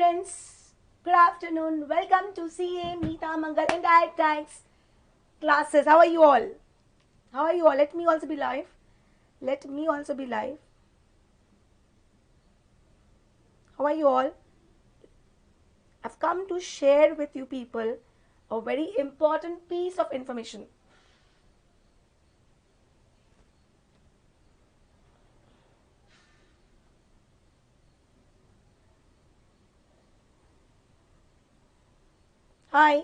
friends, good afternoon. Welcome to CA Meeta Mangal Indirect Tax classes. How are you all? How are you all? Let me also be live. Let me also be live. How are you all? I've come to share with you people a very important piece of information. Hi.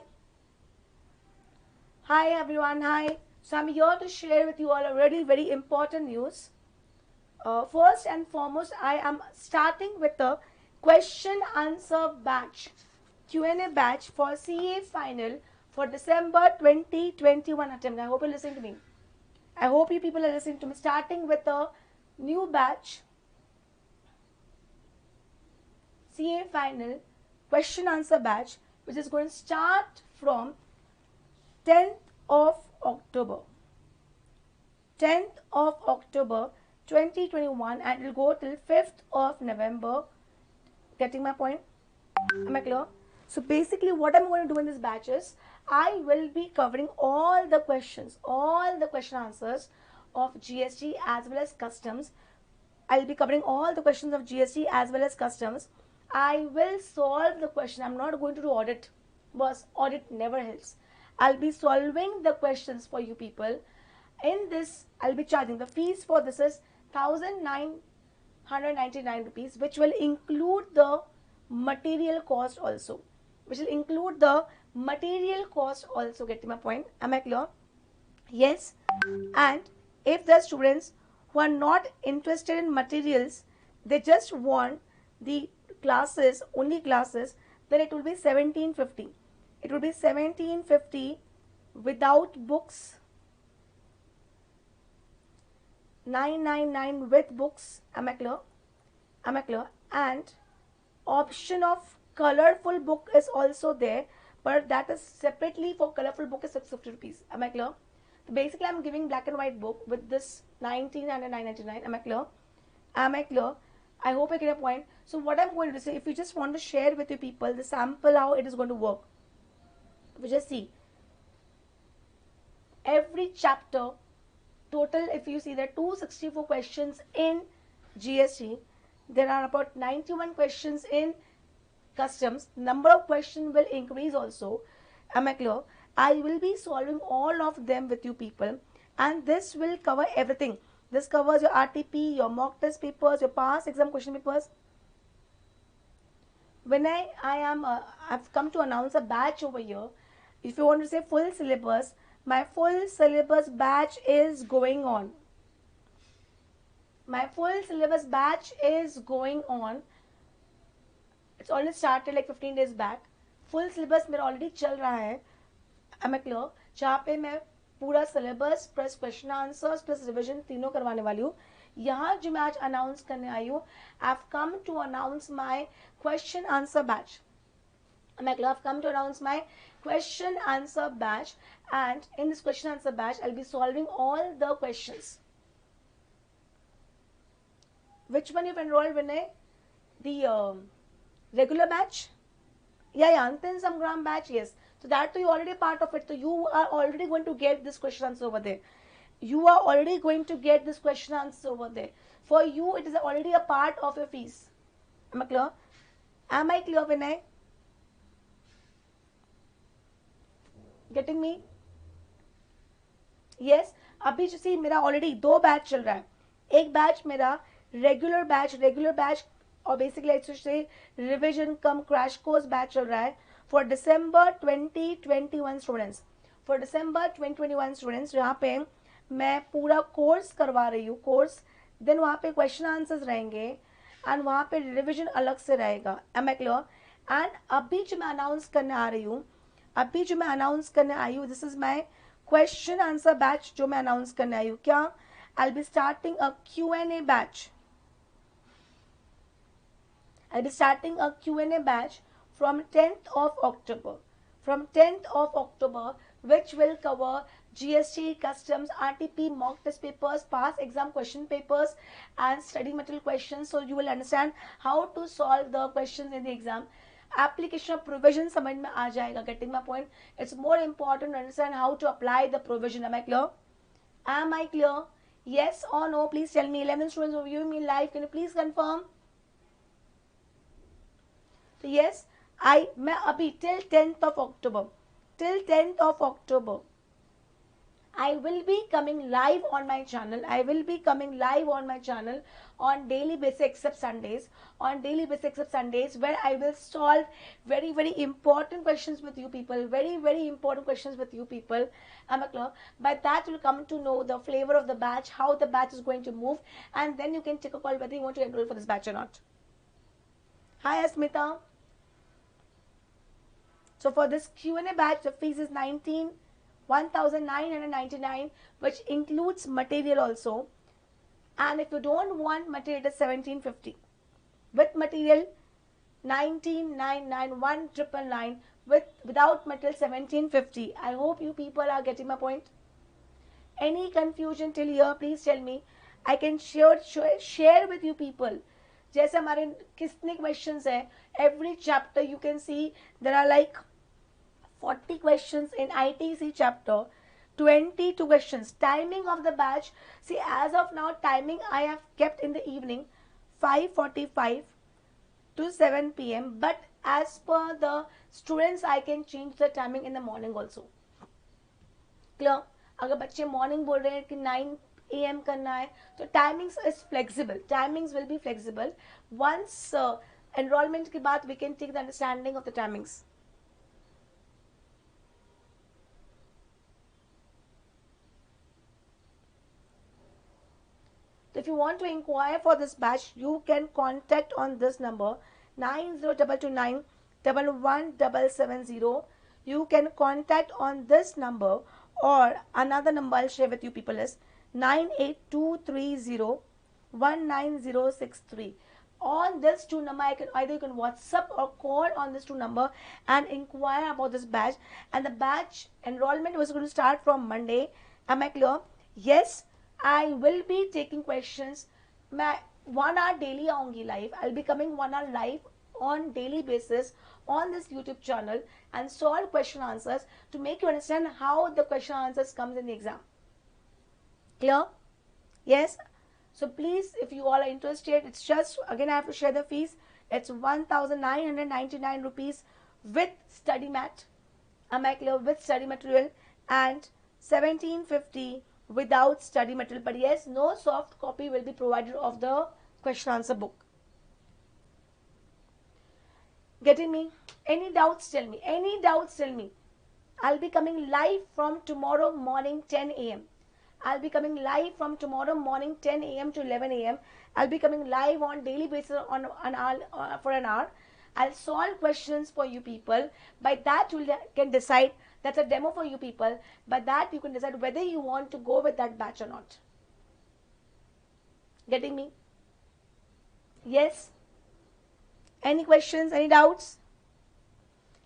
Hi everyone. Hi. So I'm here to share with you all a really very important news. First and foremost, I am starting with the question answer batch, Q&A batch for CA final for December 2021 attempt. I hope you're listening to me. I hope you people are listening to me. Starting with the new batch, CA final question answer batch, which is going to start from 10th of October. 10th of October 2021 and it will go till 5th of November. Getting my point? Am I clear? So basically what I'm going to do in this batch is I will be covering all the questions, all the question answers of GST as well as customs. I'll be covering all the questions of GST as well as customs. I will solve the question. I'm not going to do audit because audit never helps. I'll be solving the questions for you people. In this, I'll be charging the fees for this is 1,999 rupees, which will include the material cost also. Getting my point? Am I clear? Yes. And if the students who are not interested in materials, they just want the classes, only classes, then it will be 1750. It will be 1750 without books, 999 with books. Am I clear? And option of colorful book is also there, but that is separately for colorful book is 650 rupees. Am I clear? So basically I'm giving black and white book with this 1999. Am I clear? I hope I get a point. So what I'm going to say, if you just want to share with you people the sample how it is going to work, we just see every chapter total. If you see there are 264 questions in GST, there are about 91 questions in customs. Number of questions will increase also. Am I clear? I will be solving all of them with you people, and this will cover everything. This covers your RTP, your mock test papers, your past exam question papers. When I've come to announce a batch over here. If you want to say full syllabus, my full syllabus batch is going on. It's already started like 15 days back. Full syllabus मेरा already चल रहा है. Am I clear? जहाँ पे मैं पूरा syllabus plus question answers plus revision तीनों करवाने वाली हूँ. यहाँ जो मैं आज announce करने आई हूँ, I've come to announce my question answer batch. I've come to announce my question answer batch, and in this question answer batch I'll be solving all the questions. Which one you've enrolled, Vinay? The regular batch? Yeah, Antin Samgram batch, yes. So that you already part of it. So you are already going to get this question answer over there. For you, it is already a part of your fees. Am I clear? Vinay? Getting me? Yes. अभी जो सी मेरा already 2 batch चल रहा है. एक batch मेरा regular batch और basically I से रिविजन कम क्रैश कोर्स बैच चल रहा है फॉर दिसंबर 2021 स्टूडेंट्स. जहाँ पे मैं पूरा कोर्स करवा रही हूँ. देन वहाँ पे क्वेश्चन आंसर्स रहेंगे एंड वहाँ पे रिविजन अलग से रहेगा. M I clear? एंड अभी जो मैं अनाउंस करने आई हूँ, this is my question answer batch जो मैं अनाउंस करने आई हूँ. क्या? I be starting a Q&A batch. I'll be starting a Q&A batch from 10th of October. which will cover GST, customs, RTP, mock test papers, past exam question papers, and study material questions. So you will understand how to solve the questions in the exam. Application of provision समझ में आ जाएगा. Getting my point? It's more important to understand how to apply the provision. Am I clear? Am I clear? Yes or no? Please tell me. 11 students are viewing me live. Can you please confirm? So yes, मैं अभी till 10th of October, I will be coming live on my channel. On daily basis except Sundays. Where I will solve very, very important questions with you people. Am I clear? By that you will come to know the flavor of the batch, how the batch is going to move, and then you can take a call whether you want to enroll for this batch or not. Hi Asmita. So for this Q&A batch, the fees is 1,999, which includes material also. And if you don't want material, it is 1,750. With material, 19,991, 1,999. Without material, 1,750. I hope you people are getting my point. Any confusion till here, please tell me. I can share with you people. जैसे हमारे कितने questions हैं, every chapter you can see there are like 40 questions in ITC chapter, 22 questions. Timing of the batch, see as of now timing I have kept in the evening 5:45 to 7 p.m. but as per the students I can change the timing in the morning also. Clear? अगर बच्चे morning बोल रहे हैं कि 9 a.m. करना है तो timings is flexible. Timings will be flexible. Once enrollment के बाद we can take the understanding of the timings. So if you want to inquire for this batch, you can contact on this number 9022911770. You can contact on this number or another number I'll share with you people is 98230190063. On this two number, either you can WhatsApp or call on this two number and inquire about this batch. And the batch enrollment was going to start from Monday. Am I clear? Yes, I will be taking questions. मैं 1 hour daily आऊँगी live. I'll be coming 1 hour live on daily basis on this YouTube channel and solve question answers to make you understand how the question answers comes in the exam. Clear? Yes. So please, if you all are interested, it's just again I have to share the fees. It's 1,999 rupees with study mat. Am I clear? With study material and 1,750 without study material. But yes, no soft copy will be provided of the question answer book. Getting me? Any doubts? Tell me. I'll be coming live from tomorrow morning 10 a.m. I'll be coming live from tomorrow morning 10 a.m. to 11 a.m. I'll be coming live on daily basis on an hour, for an hour. I'll solve questions for you people. By that you can decide. That's a demo for you people. By that you can decide whether you want to go with that batch or not. Getting me? Yes? Any questions? Any doubts?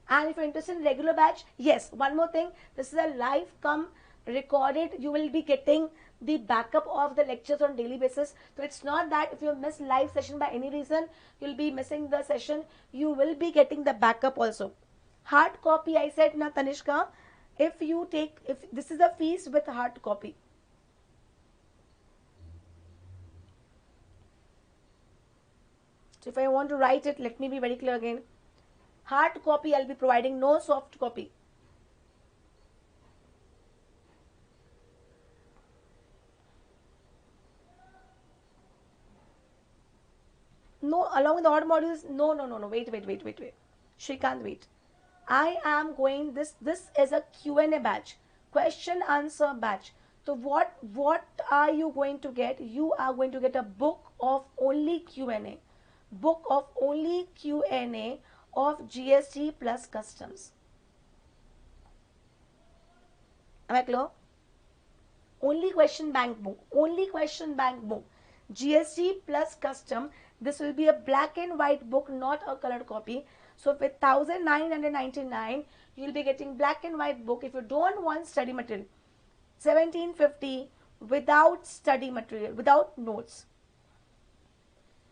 And if you're interested in regular batch, yes. One more thing. This is a live come recorded. You will be getting the backup of the lectures on daily basis. So it's not that if you miss live session by any reason, you'll be missing the session. You will be getting the backup also. Hard copy, I said na Tanishka, if this is a fees with hard copy. So if I want to write it, let me be very clear again. Hard copy I'll be providing, no soft copy. No, along with the odd modules, no. Wait. Shrikant, wait. I am going, this is a Q&A batch, question answer batch. So what are you going to get? You are going to get a book of only Q&A. Book of only Q&A of GST plus customs. Am I clear? Only question bank book. GST plus custom This will be a black and white book, not a colored copy. So with 1999, you'll be getting black and white book. If you don't want study material, 1750 without study material, without notes.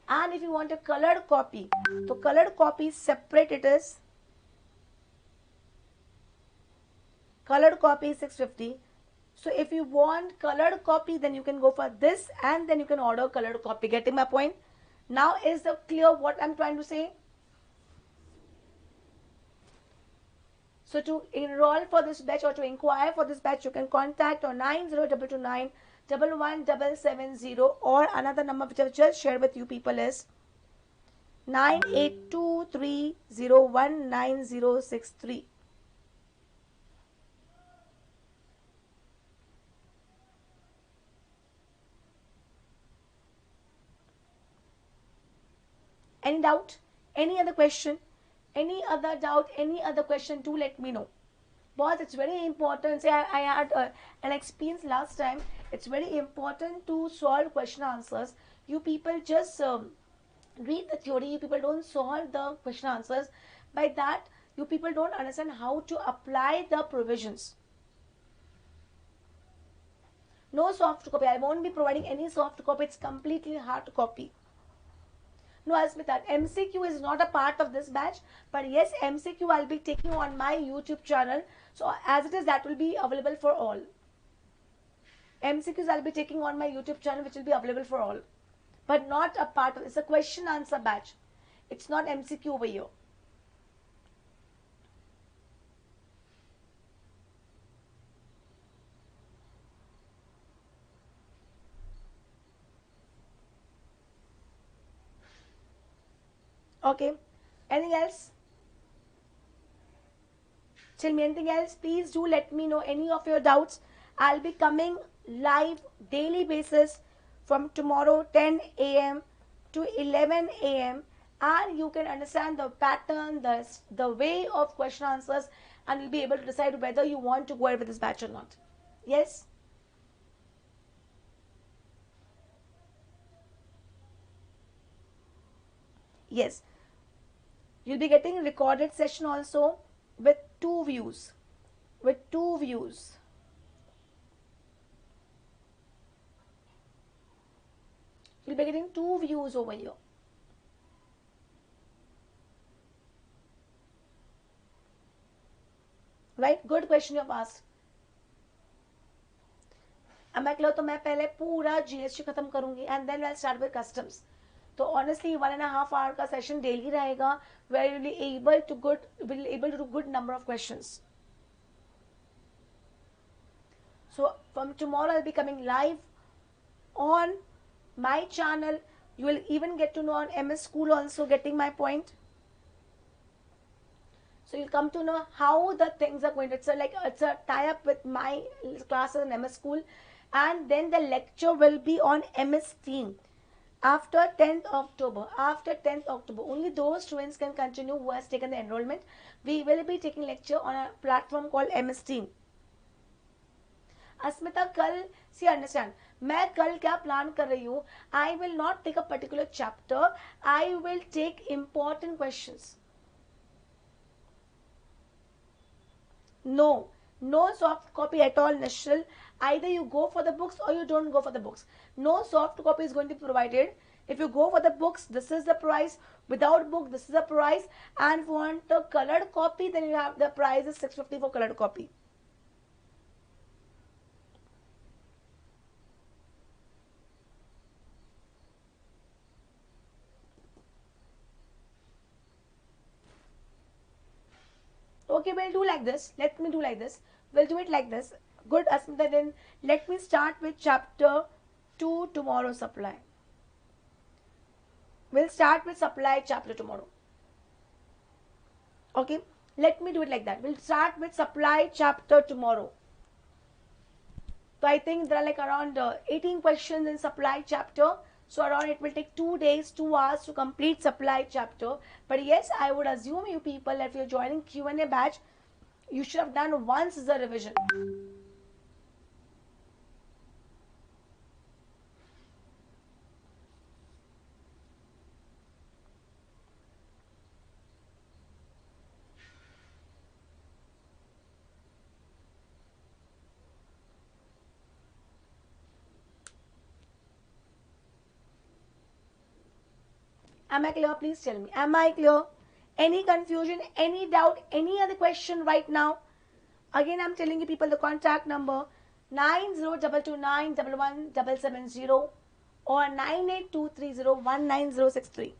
And if you want a colored copy, so colored copy separate it is. Colored copy is 650. So if you want colored copy, then you can go for this and then you can order colored copy. Getting my point? Now is the clear what I'm trying to say? So to enroll for this batch or to inquire for this batch, you can contact on 902229 11770, or another number which I've just shared with you people is 9823019063. Any doubt? Any other question? Any other doubt? Any other question? Do let me know. Because it's very important. Say I had an experience last time. It's very important to solve question answers. You people just read the theory. You people don't solve the question answers. By that, you people don't understand how to apply the provisions. No soft copy. I won't be providing any soft copy. It's completely hard copy. No, Asmita, MCQ is not a part of this batch, but yes, MCQ I'll be taking on my YouTube channel. So as it is, that will be available for all. MCQs I'll be taking on my YouTube channel, which will be available for all, but not a part of. It's a question answer batch. It's not MCQ over here. Okay. Anything else? Tell me anything else. Please do let me know any of your doubts. I'll be coming live daily basis from tomorrow 10 a.m. to 11 a.m. and you can understand the pattern, the way of question answers, and you'll be able to decide whether you want to go ahead with this batch or not. Yes? Yes. You'll be getting recorded session also with 2 views. With 2 views. You'll be getting 2 views over here. Right? Good question you have asked. अब मैं clear तो मैं पहले पूरा GST खत्म करूंगी and then I start with customs. तो honestly 1.5 hour का सेशन डेली रहेगा where you will able to do good number of questions. So from tomorrow I'll be coming live on my channel. You will even get to know on MS School also. Getting my point? So you'll come to know how the things are going. It's a tie-up with my classes in MS School, and then the lecture will be on MS Team after 10th October. After 10th October, only those students can continue who has taken the enrollment. We will be taking lecture on a platform called MS Team. अस्मिता कल सी understand मैं कल क्या plan कर रही हूँ. I will not take a particular chapter. I will take important questions. No soft copy at all, Nishal. Either you go for the books or you don't go for the books. No soft copy is going to be provided. If you go for the books, this is the price. Without book, this is the price. And if you want a colored copy, then you have the price is 650 for colored copy. Okay, we'll do like this. Let me do like this. We'll do it like this. Good, Asmita. Then let me start with chapter 2 tomorrow, supply. We'll start with supply chapter tomorrow. Okay, let me do it like that. We'll start with supply chapter tomorrow. So I think there are like around 18 questions in supply chapter. So around it will take 2 days, 2 hours to complete supply chapter. But yes, I would assume you people, if you're joining Q&A batch, you should have done once the revision. Am I clear? Please tell me. Am I clear? Any confusion, any doubt, any other question right now? Again, I'm telling you people the contact number 9022911770 or 9823019063.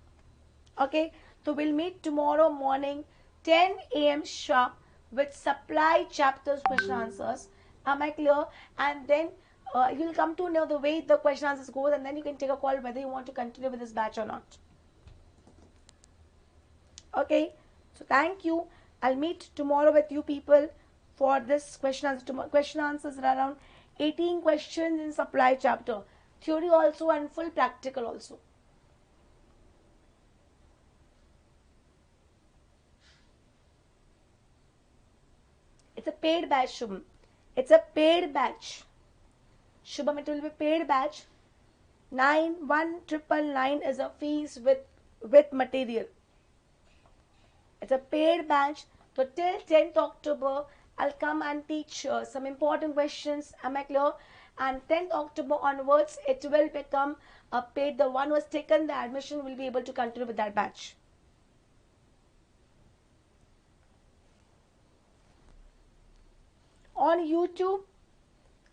Okay, so we'll meet tomorrow morning 10 a.m. sharp with supply chapters question answers. Am I clear? And then you'll come to know the way the question answers goes, and then you can take a call whether you want to continue with this batch or not. Okay, so thank you. I'll meet tomorrow with you people for this question answer. Question answers are around 18 questions in supply chapter, theory also and full practical also. It's a paid batch, Shubham. It's a paid batch. Shubham, it will be paid batch. 91999 is a fees with material. It's a paid batch. So till 10th October, I'll come and teach some important questions. Am I clear? And 10th October onwards, it will become a paid. The one who has taken the admission will be able to continue with that batch. On YouTube,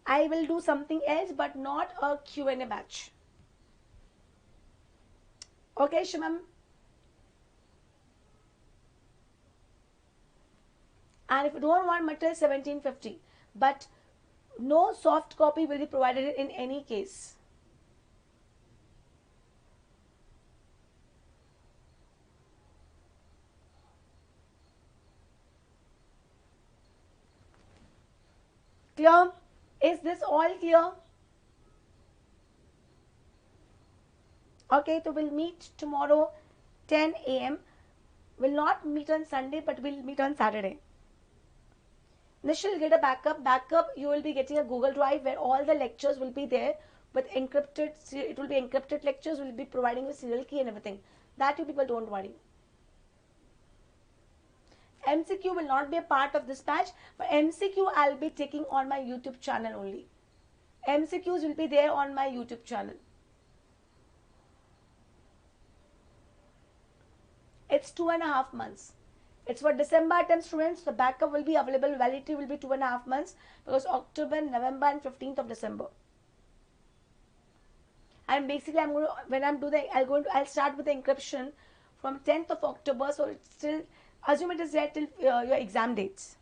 I will do something else, but not a Q&A batch. Okay, Shimam? And if you don't want material, 1750. But no soft copy will be provided in any case. Clear? Is this all clear? Okay, so we'll meet tomorrow 10 a.m. We'll not meet on Sunday, but we'll meet on Saturday. Nishil, get a backup. Backup, you will be getting a Google Drive where all the lectures will be there with encrypted. It will be encrypted lectures. We'll be providing with serial key and everything. That you people don't worry. MCQ will not be a part of this batch, but MCQ I'll be taking on my YouTube channel only. MCQs will be there on my YouTube channel. It's 2.5 months. It's for December attempt students. The backup will be available. Validity will be 2.5 months because October, November, and 15th of December. And basically, I'll start with the encryption from 10th of October. So it's still, assume it is there till your exam dates.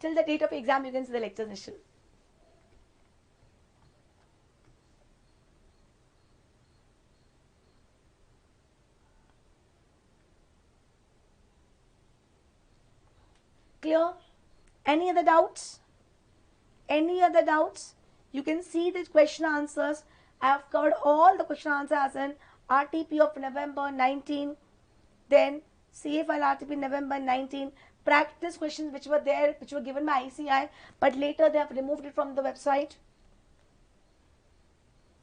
Till the date of exam, you can see the lectures initial. Clear? Any other doubts? Any other doubts? You can see the question answers. I have covered all the question answers in RTP of November 19, then CFL RTP November 19, practice questions which were there, which were given by ICI, but later they have removed it from the website.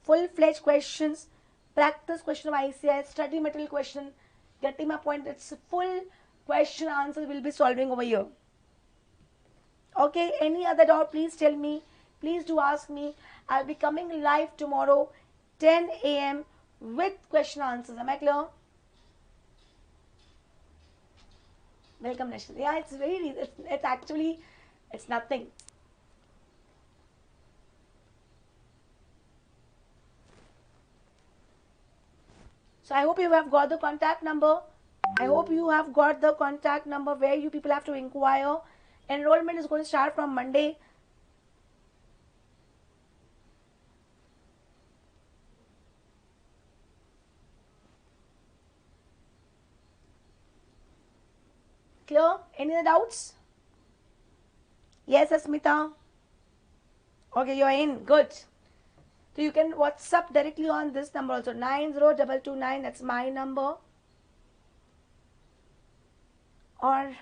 Full-fledged questions, practice question of ICI, study material question, getting my point. It's full question answer we'll be solving over here. Okay, any other doubt, please tell me. Please do ask me. I'll be coming live tomorrow, 10 a.m. with question answers. Am I clear? Welcome, Nashil. Yeah, it's very easy. It's actually, it's nothing. So I hope you have got the contact number. I hope you have got the contact number where you people have to inquire. Enrollment is going to start from Monday. Clear? Any other doubts? Yes, Asmita. Okay, you're in. Good. So you can WhatsApp directly on this number also. 90229. That's my number. Or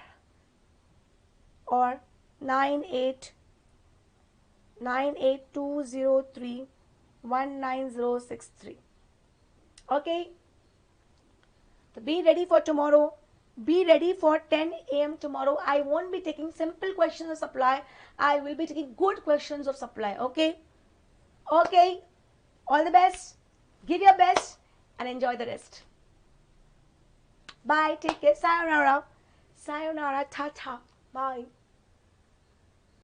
9820319063. Okay. So be ready for tomorrow. Be ready for 10 a.m. tomorrow. I won't be taking simple questions of supply. I will be taking good questions of supply. Okay. Okay. All the best. Give your best. and enjoy the rest. Bye. Take care. Sayonara. Sayonara. Ta-ta. Bye.